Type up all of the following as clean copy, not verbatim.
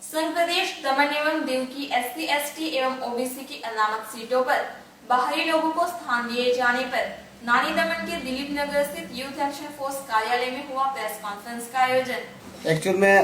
संघ प्रदेश दमन एवं दीव की एससी, एसटी एवं ओबीसी की अनामत सीटों पर बाहरी लोगों को स्थान दिए जाने पर नानी दमन के दिलीप नगर स्थित यूथ एक्शन फोर्स कार्यालय में हुआ प्रेस कॉन्फ्रेंस का आयोजन। एक्चुअल में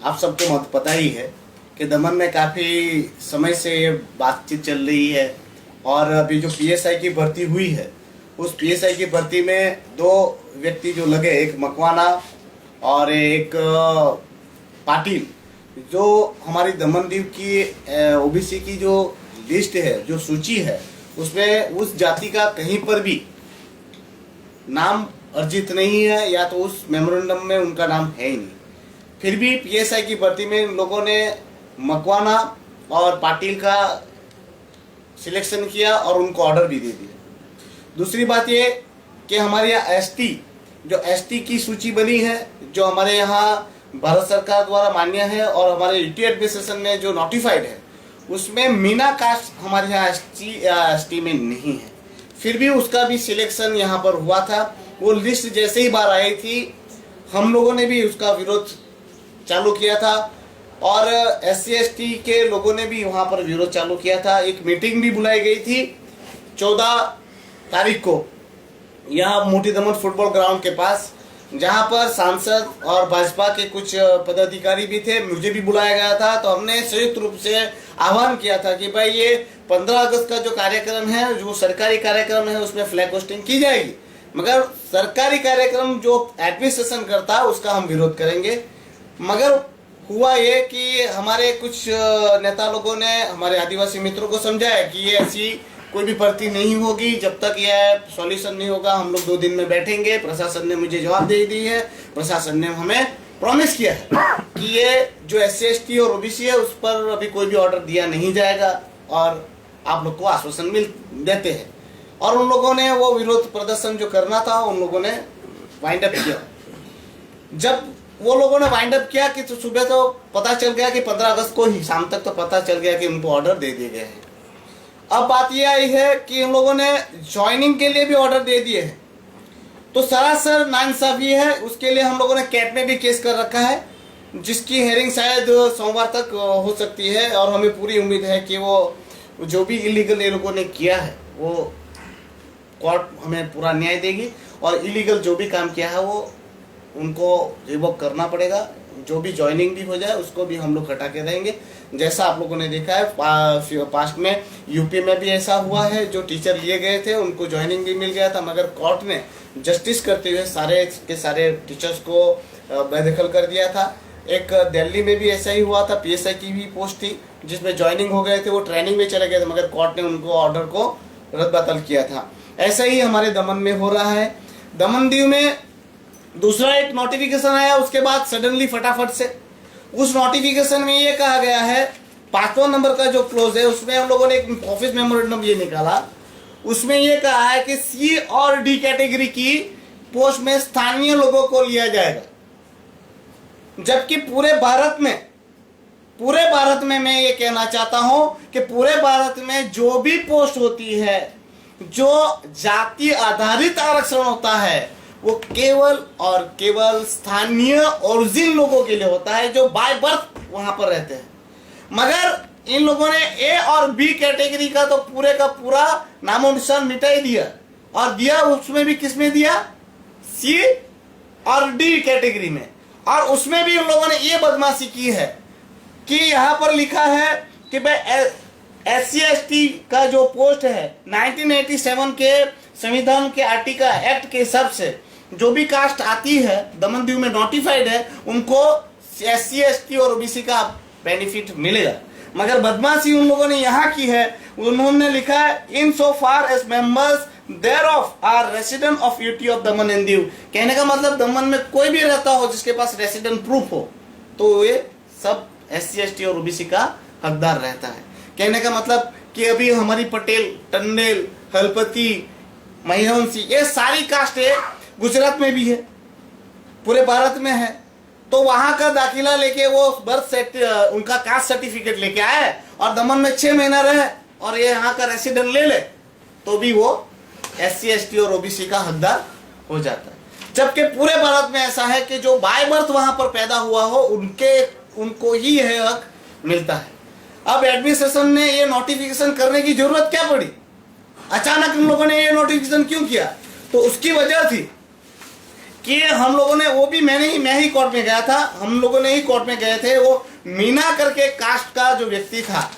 आप सबको पता ही है कि दमन में काफी समय से ये बातचीत चल रही है और अभी जो पीएसआई की भर्ती हुई है उस पीएसआई की भर्ती में दो व्यक्ति जो लगे, एक मकवाना और एक पाटिल, जो हमारी दमन दीव की ओबीसी की जो लिस्ट है, जो सूची है, उसमें उस जाति का कहीं पर भी नाम अर्जित नहीं है या तो उस मेमोरेंडम में उनका नाम है ही नहीं। फिर भी पीएसआई की भर्ती में इन लोगों ने मकवाना और पाटिल का सिलेक्शन किया और उनको ऑर्डर भी दे दिया। दूसरी बात ये कि हमारे यहाँ एसटी की सूची बनी है, जो हमारे यहाँ भारत सरकार द्वारा मान्य है और हमारे यूटी एडमिनिस्ट्रेशन में जो नोटिफाइड है, उसमें मीना कास्ट हमारे यहाँ एसटी में नहीं है। फिर भी उसका भी सिलेक्शन यहाँ पर हुआ था। वो लिस्ट जैसे ही बाहर आई थी, हम लोगों ने भी उसका विरोध चालू किया था और एससी एसटी के लोगों ने भी वहाँ पर विरोध चालू किया था। एक मीटिंग भी बुलाई गई थी 14 तारीख को यहाँ मोटी दमन फुटबॉल ग्राउंड के पास, जहाँ पर सांसद और भाजपा के कुछ पदाधिकारी भी थे, मुझे भी बुलाया गया था। तो हमने संयुक्त रूप से आह्वान किया था कि भाई ये 15 अगस्त का जो कार्यक्रम है, जो सरकारी कार्यक्रम है, उसमें फ्लैग होस्टिंग की जाएगी, मगर सरकारी कार्यक्रम जो एडमिनिस्ट्रेशन करता है उसका हम विरोध करेंगे। मगर हुआ ये कि हमारे कुछ नेता लोगों ने हमारे आदिवासी मित्रों को समझाया कि ये ऐसी कोई भी भर्ती नहीं होगी जब तक यह सॉल्यूशन नहीं होगा। हम लोग 2 दिन में बैठेंगे। प्रशासन ने मुझे जवाब दे दी है। प्रशासन ने हमें प्रॉमिस किया है कि ये जो एससी एसटी और ओबीसी है उस पर अभी कोई भी ऑर्डर दिया नहीं जाएगा और आप लोग को आश्वासन मिल देते हैं। और उन लोगों ने वो विरोध प्रदर्शन जो करना था उन लोगों ने वाइंड अप किया। जब वो लोगों ने वाइंड अप किया कि तो सुबह तो पता चल गया कि 15 अगस्त को ही शाम तक तो पता चल गया कि उनको ऑर्डर दे दिए गए हैं। अब बात यह आई है कि उन लोगों ने ज्वाइनिंग के लिए भी ऑर्डर दे दिए हैं, तो सरासर नाइंसाफी है। उसके लिए हम लोगों ने कैट में भी केस कर रखा है, जिसकी हेयरिंग शायद सोमवार तक हो सकती है और हमें पूरी उम्मीद है कि वो जो भी इलीगल ये लोगों ने किया है वो कोर्ट हमें पूरा न्याय देगी और इलीगल जो भी काम किया है वो उनको रिवोक करना पड़ेगा। जो भी ज्वाइनिंग भी हो जाए उसको भी हम लोग हटा के रहेंगे। जैसा आप लोगों ने देखा है पास्ट में यूपी में भी ऐसा हुआ है, जो टीचर लिए गए थे उनको ज्वाइनिंग भी मिल गया था, मगर कोर्ट ने जस्टिस करते हुए सारे के सारे टीचर्स को बेदखल कर दिया था। एक दिल्ली में भी ऐसा ही हुआ था, पीएसआई की भी पोस्ट थी जिसमें ज्वाइनिंग हो गए थे, वो ट्रेनिंग में चले गए थे, मगर कोर्ट ने उनको ऑर्डर को रद्द किया था। ऐसा ही हमारे दमन में हो रहा है। दमन दीव में दूसरा एक नोटिफिकेशन आया, उसके बाद सडनली फटाफट से उस नोटिफिकेशन में ये कहा गया है, 5वां नंबर का जो क्लोज है उसमें हम लोगों ने एक ऑफिस मेमोरेंडम ये निकाला। उसमें ये कहा है कि सी और डी कैटेगरी की पोस्ट में स्थानीय लोगों को लिया जाएगा, जबकि पूरे भारत में मैं ये कहना चाहता हूं कि पूरे भारत में जो भी पोस्ट होती है, जो जाति आधारित आरक्षण होता है, वो केवल और केवल स्थानीय ओरिजिन लोगों के लिए होता है जो बाय बर्थ वहां पर रहते हैं। मगर इन लोगों ने ए और बी कैटेगरी का तो पूरे का पूरा नामो निशान मिटा ही दिया, और दिया उसमें भी किसमें दिया, सी और डी कैटेगरी में। और उसमें भी उन लोगों ने ये बदमाशी की है कि यहाँ पर लिखा है कि भाई एससी एसटी का जो पोस्ट है 1987 के संविधान के आर्टिकल एक्ट के हिसाब से जो भी कास्ट आती है दमन दीव में नोटिफाइड है, उनको एससी एसटी और ओबीसी का बेनिफिट मिलेगा। मगर बदमाशी उन लोगों ने यहाँ की है, उन्होंने लिखा है in so far as members thereof are resident of UT of Daman and Diu. कहने का मतलब दमन में कोई भी रहता हो जिसके पास रेसिडेंट प्रूफ हो तो ये सब एससी एसटी और ओबीसी का हकदार रहता है। कहने का मतलब कि अभी हमारी पटेल, टंडेल, हलपति, महिवंशी, ये सारी कास्ट है, गुजरात में भी है, पूरे भारत में है। तो वहां का दाखिला लेके वो उनका कास्ट सर्टिफिकेट लेके आए और दमन में 6 महीना रहे और ये यहाँ का रेसिडेंट ले ले तो भी वो एससी एसटी और ओबीसी का हकदार हो जाता है। जबकि पूरे भारत में ऐसा है कि जो बाय बर्थ वहां पर पैदा हुआ हो उनके उनको ही यह हक मिलता है। अब एडमिनिस्ट्रेशन ने ये नोटिफिकेशन करने की जरूरत क्या पड़ी, अचानक उन लोगों ने ये नोटिफिकेशन क्यों किया? तो उसकी वजह थी कि हम लोगों ने, वो भी मैं ही कोर्ट में गया था, हम लोगों ने ही कोर्ट में गए थे। वो मीना करके कास्ट का जो व्यक्ति था,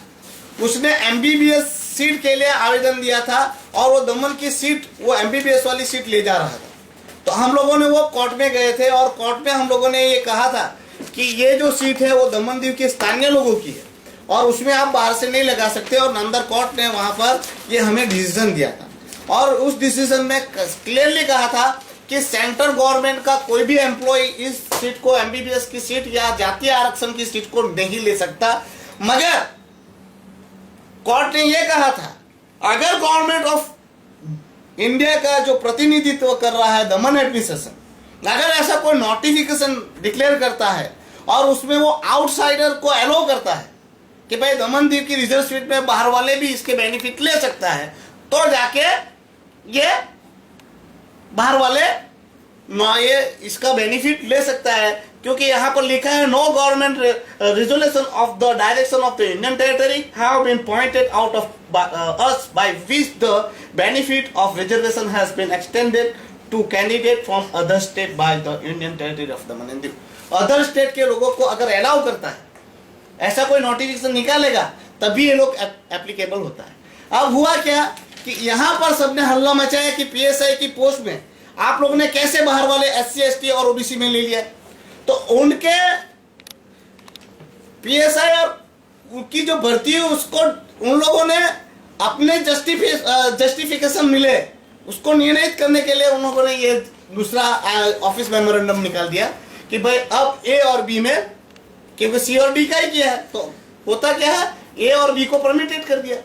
उसने एमबीबीएस सीट के लिए आवेदन दिया था और वो दमन की सीट, वो एमबीबीएस वाली सीट ले जा रहा था। तो हम लोगों ने वो कोर्ट में गए थे और कोर्ट में हम लोगों ने ये कहा था कि ये जो सीट है वो दमन दीव के स्थानीय लोगों की है और उसमें आप बाहर से नहीं लगा सकते। और नामदार कोर्ट ने वहां पर ये हमें डिसीजन दिया था और उस डिसीजन में क्लियरली कहा था कि सेंट्रल गवर्नमेंट का कोई भी एम्प्लॉय इस सीट को, एमबीबीएस की सीट या जातीय आरक्षण की सीट को नहीं ले सकता। मगर कोर्ट ने यह कहा था, अगर गवर्नमेंट ऑफ इंडिया का जो प्रतिनिधित्व कर रहा है दमन एडमिनिस्ट्रेशन, अगर ऐसा कोई नोटिफिकेशन डिक्लेयर करता है और उसमें वो आउटसाइडर को अलाउ करता है कि भाई दमन दीव की रिजर्व सीट में बाहर वाले भी इसके बेनिफिट ले सकता है, तो जाके ये बाहर वाले ये इसका बेनिफिट ले सकता है। क्योंकि यहाँ पर लिखा है, no government resolution of the direction of the Indian territory have been pointed out of us by which the benefit of reservation has been extended to candidate from other state by the Indian territory of Daman and Diu. Other state के लोगों को अगर allow करता है, ऐसा कोई notification निकालेगा, तभी ये लोग एप्लीकेबल होता है। अब हुआ क्या कि यहाँ पर सबने हल्ला मचाया कि पीएसआई की पोस्ट में आप लोगों ने कैसे बाहर वाले एससी एसटी और ओबीसी में ले लिया। तो उनके पीएसआई और उनकी जो भर्ती है उसको उन लोगों ने अपने जस्टिफिकेशन मिले उसको निर्णित करने के लिए उन लोगों ने ये दूसरा ऑफिस मेमोरेंडम निकाल दिया कि भाई अब ए और बी में, क्योंकि सी और डी का ही किया है, तो होता क्या है, ए और बी को परमिटेड कर दिया।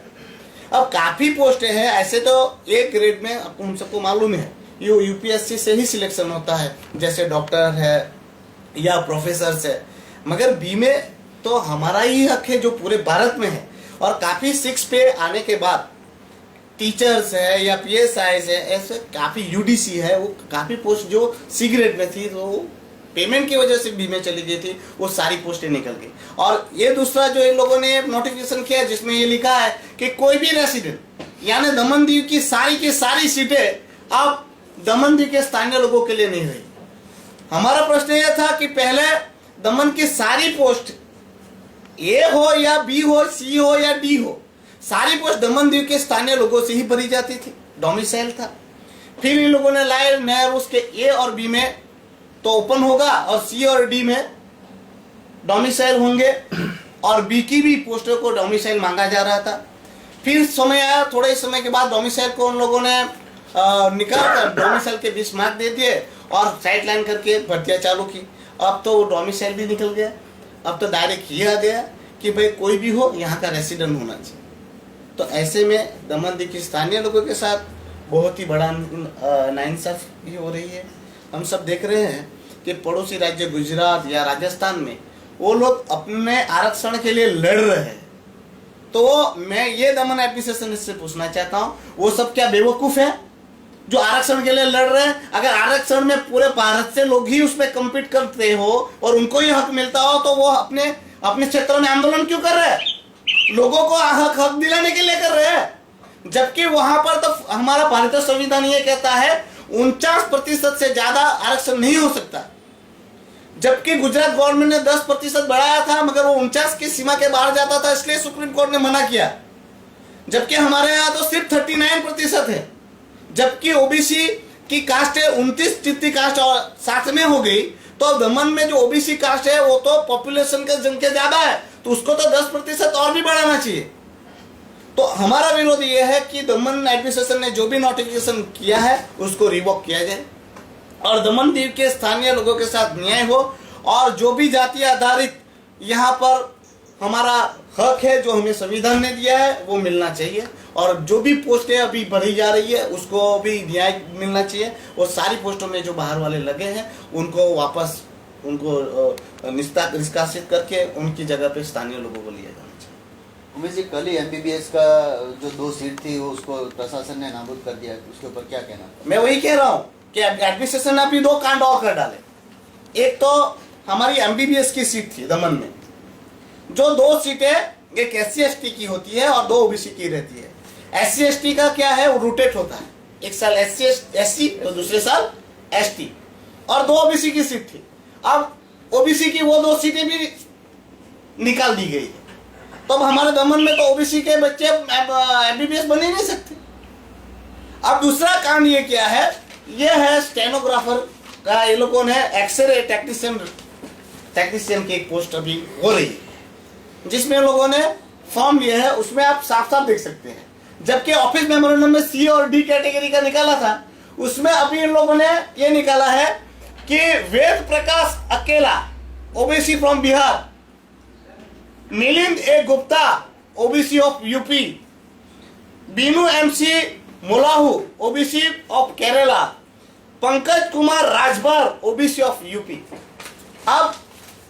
अब काफी पोस्टें हैं ऐसे, तो ए ग्रेड में आपको हम सबको मालूम है ये यूपीएससी से ही सिलेक्शन होता है, जैसे डॉक्टर है या प्रोफेसर है। मगर बी में तो हमारा ही हक है जो पूरे भारत में है। और काफी 6 पे आने के बाद टीचर्स है या पीएसआई है, ऐसे काफी यूडीसी है, वो काफी पोस्ट जो सी ग्रेड में थी तो पेमेंट की वजह से बी में चली गई थी, वो सारी पोस्टें निकल गई। और ये दूसरा जो इन लोगों ने नोटिफिकेशन किया जिसमें ये लिखा है कि कोई भी रेसिडेंट यानी दमन दीव की सारी सीटें अब दमन दीव के स्थानीय लोगों के लिए नहीं रही। हमारा प्रश्न यह था कि पहले दमन की सारी पोस्ट ए हो या बी हो, सी हो या डी हो, सारी पोस्ट दमन दीव के स्थानीय लोगों से ही भरी जाती थी, डोमिसाइल था। फिर इन लोगों ने लाए नया रूल्स के ए और बी में तो ओपन होगा और सी और डी में डोमिसाइल होंगे और बी की भी पोस्टों को डोमिसाइल मांगा जा रहा था। फिर समय आया, थोड़े ही समय के बाद डोमिसाइल को उन लोगों ने निकाल कर डोमिसाइल के 20 मार्क दे दिए और साइड लाइन करके भर्तियां चालू की। अब तो डोमिसाइल भी निकल गया, अब तो डायरेक्ट ये आ गया कि भाई कोई भी हो यहाँ का रेसिडेंट होना चाहिए। तो ऐसे में दमन दीव के स्थानीय लोगों के साथ बहुत ही बड़ा नाइंसाफी हो रही है। हम सब देख रहे हैं कि पड़ोसी राज्य गुजरात या राजस्थान में वो लोग अपने आरक्षण के लिए लड़ रहे हैं। तो मैं ये दमन एडमिनिस्ट्रेशन से पूछना चाहता हूँ, वो सब क्या बेवकूफ है जो आरक्षण के लिए लड़ रहे हैं? अगर आरक्षण में पूरे भारत से लोग ही उसमें कम्पीट करते हो और उनको ही हक मिलता हो तो वो अपने क्षेत्र में आंदोलन क्यों कर रहे हैं? लोगों को हक दिलाने के लिए कर रहे हैं। जबकि वहां पर तो हमारा भारतीय संविधान ये कहता है 49% से ज्यादा आरक्षण नहीं हो सकता। जबकि गुजरात गवर्नमेंट ने 10% बढ़ाया था मगर वो 49 की सीमा के बाहर जाता था, इसलिए सुप्रीम कोर्ट ने मना किया। जबकि हमारे यहाँ तो सिर्फ 39% है। जबकि ओबीसी की कास्ट है 29 जितनी कास्ट और साथ में हो गई, तो दमन में जो ओबीसी कास्ट है वो तो पॉपुलेशन का संख्या ज्यादा है, तो उसको तो 10% और भी बढ़ाना चाहिए। तो हमारा विरोध ये है कि दमन एडमिनिस्ट्रेशन ने जो भी नोटिफिकेशन किया है उसको रिवोक किया जाए और दमन दीव के स्थानीय लोगों के साथ न्याय हो और जो भी जाति आधारित यहाँ पर हमारा हक है जो हमें संविधान ने दिया है वो मिलना चाहिए। और जो भी पोस्टें अभी भरी जा रही है उसको भी न्याय मिलना चाहिए और सारी पोस्टों में जो बाहर वाले लगे हैं उनको वापस उनको निष्कासित करके उनकी जगह पे स्थानीय लोगों को लिया जाना चाहिए। उमेश जी, कल ही एमबीबीएस का जो 2 सीट थी वो उसको प्रशासन ने नाबूद कर दिया, उसके ऊपर क्या कहना? मैं वही कह रहा हूँ कि एडमिनिस्ट्रेशन ने अभी 2 कांड और कर डाले। एक तो हमारी एमबीबीएस की सीट थी दमन में, जो 2 सीटें एक SC/ST की होती है और 2 OBC की रहती है। SC/ST का क्या है, वो रोटेट होता है, एक साल SC तो दूसरे साल ST, और 2 OBC की सीट थी। अब OBC की वो 2 सीटें भी निकाल दी गई। तो अब हमारे दमन में तो OBC के बच्चे MBBS बन ही नहीं सकते। अब दूसरा काम ये क्या है, ये है स्टेनोग्राफर का, ये लोग कौन है, एक्सरे टेक्नीशियन की एक पोस्ट अभी हो रही है, जिसमें लोगों ने फॉर्म लिया है। उसमें आप साफ साफ देख सकते हैं, जबकि ऑफिस मेमोरेंडम में C और D कैटेगरी का निकाला था, उसमें अभी इन लोगों ने ये निकाला है कि वेद प्रकाश अकेला OBC from Bihar, Milind A Gupta OBC of UP, Binu MC मुलाहू OBC of Kerala, Pankaj Kumar Rajbhar OBC of UP. अब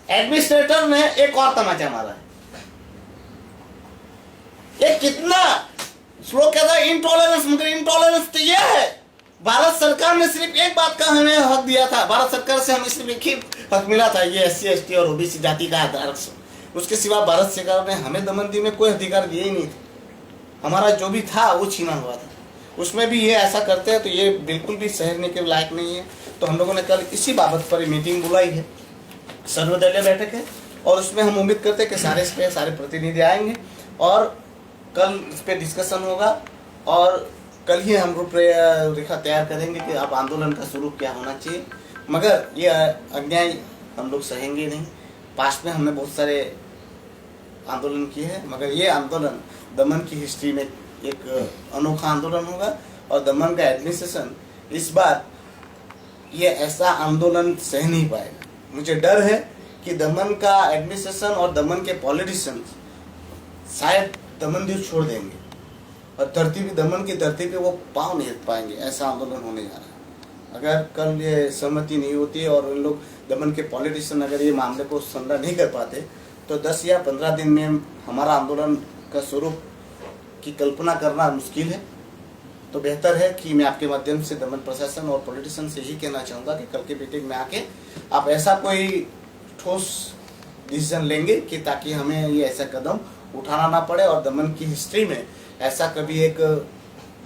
एडमिनिस्ट्रेटर ने एक और तमाचा मारा है। ये कितना स्लो कहता है इंटॉलरेंस, मगर इंटॉलरेंस तो ये है, भारत सरकार ने सिर्फ एक बात का हमें हक दिया था, भारत सरकार से हमें सिर्फ एक ही हक मिला था, ये SC/ST और OBC जाति का आरक्षण। उसके सिवा भारत सरकार ने हमें दमनदी में कोई अधिकार दिए ही नहीं थे। हमारा जो भी था वो छीना हुआ था। उसमें भी ये ऐसा करते हैं तो ये बिल्कुल भी सहने के लायक नहीं है। तो हम लोगों ने कल इसी बाबत पर मीटिंग बुलाई है, सर्वदलीय बैठक है, और उसमें हम उम्मीद करते हैं कि सारे प्रतिनिधि आएंगे और कल इस पर डिस्कशन होगा, और कल ही हम रूपरेखा तैयार करेंगे कि अब आंदोलन का स्वरूप क्या होना चाहिए। मगर ये अन्याय हम लोग सहेंगे नहीं। पास्ट में हमने बहुत सारे आंदोलन किए हैं, मगर ये आंदोलन दमन की हिस्ट्री में एक अनोखा आंदोलन होगा, और दमन का एडमिनिस्ट्रेशन इस बार ये ऐसा आंदोलन सह नहीं पाएगा। मुझे डर है कि दमन का एडमिनिस्ट्रेशन और दमन के पॉलिटिशियंस शायद दमन द्वीप छोड़ देंगे, और दमन की धरती पे वो पाँव नहीं रख पाएंगे। ऐसा आंदोलन होने जा रहा है। अगर कल ये सहमति नहीं होती और इन लोग दमन के पॉलिटिशियन अगर ये मामले को संज्ञान नहीं कर पाते, तो 10 या 15 दिन में हमारा आंदोलन का स्वरूप की कल्पना करना मुश्किल है। तो बेहतर है कि मैं आपके माध्यम से दमन प्रशासन और पॉलिटिशियन से यही कहना चाहूँगा कि कल के मीटिंग में आके आप ऐसा कोई ठोस डिसीजन लेंगे कि ताकि हमें ये ऐसा कदम उठाना ना पड़े, और दमन की हिस्ट्री में ऐसा कभी एक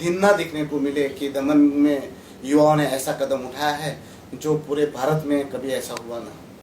दिन ना देखने को मिले कि दमन में युवाओं ने ऐसा कदम उठाया है जो पूरे भारत में कभी ऐसा हुआ ना।